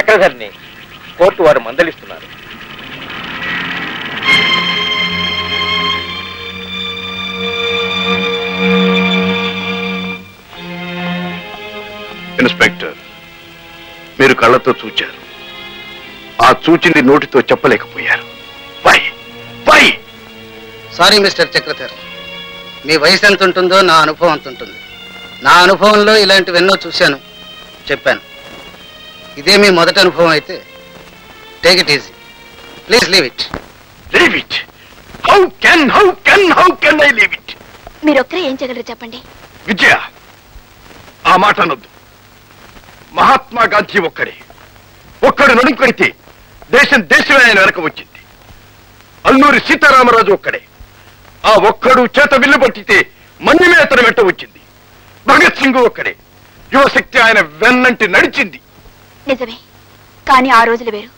చక్రధర్ని court వారు మందలిస్తున్నారు. Inspector, మీరు కళ్ళతో చూచారు, ఆ చూచింది నోటితో చెప్పలేకపోయారు. సారీ మిస్టర్ చక్రధర్, మీ వయసు ఎంత ఉంటుందో నా అనుభవం అంత ఉంటుంది. నా అనుభవంలో ఇలాంటివెన్నో చూశాను, చెప్పాను. ఇదే మీ మొదటి అనుభవం అయితే take it easy. Please leave it. Leave it? How can I leave it? మీరొక్కరే ఏం చేయగలరు చెప్పండి. విజయ, ఆ మాట అనొద్దు. మహాత్మా గాంధీ ఒక్కడు నడుంకొడితే దేశమే ఆయన వెనక వచ్చింది. అల్లూరి సీతారామరాజు ఒక్కడే, ఆ ఒక్కడు చేత విల్లు పట్టితే మన్యమే అతని వెంట వచ్చింది. భగత్ సింగ్ ఒక్కడే, యువశక్తి ఆయన వెన్నంటి నడిచింది. నిజమే, కానీ ఆ రోజులు వేరు.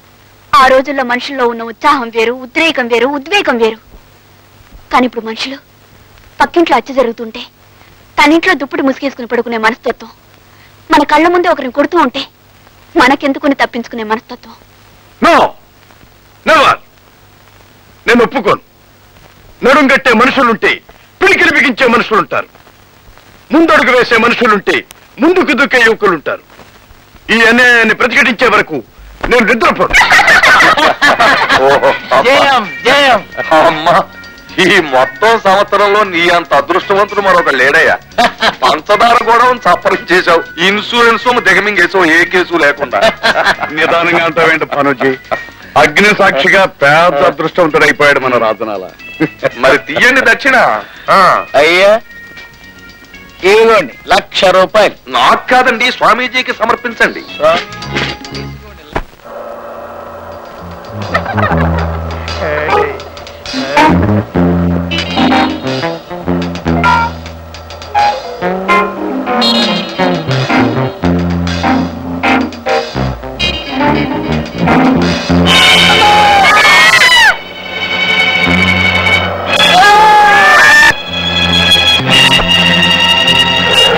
ఆ రోజుల్లో మనుషుల్లో ఉన్న ఉత్సాహం వేరు, ఉద్రేకం వేరు, ఉద్వేగం వేరు. కానీ ఇప్పుడు మనుషులు పక్కింట్లో హత్య జరుగుతుంటే తనింట్లో దుప్పటి ముసుగేసుకుని పడుకునే మనస్తత్వం, మన కళ్ళ ముందే ఒకరిని కొడుతూ ఉంటే మనకెందుకుని తప్పించుకునే మనస్తత్వం. నేను ఒప్పుకోను. నడుంగట్టే మనుషులుంటే పిడికిలి బిగించే మనుషులుంటారు, ముందడుగు వేసే మనుషులుంటే ముందుకు దూకే యువకులుంటారు. ఈ అన్యాయాన్ని ప్రతిఘటించే వరకు నేను నిద్రపోను. అమ్మా, ఈ మొత్తం సంవత్సరంలో నీ అంత అదృష్టవంతుడు మరొక లేడయ్యా. పంచదార కూడా సఫరం చేశావు, ఇన్సూరెన్స్ దిగమింగేసావు, ఏ కేసు లేకుండా. నిదానంగా అంటావేంటి పనుజీ? అగ్ని సాక్షిగా పెద్ద అదృష్టవంతుడైపోయాడు మన రాజనాల. మరి తీయండి దక్షిణ. అయ్యా ఇదిగోండి 1,00,000 రూపాయలు. నాకు కాదండి, స్వామీజీకి సమర్పించండి.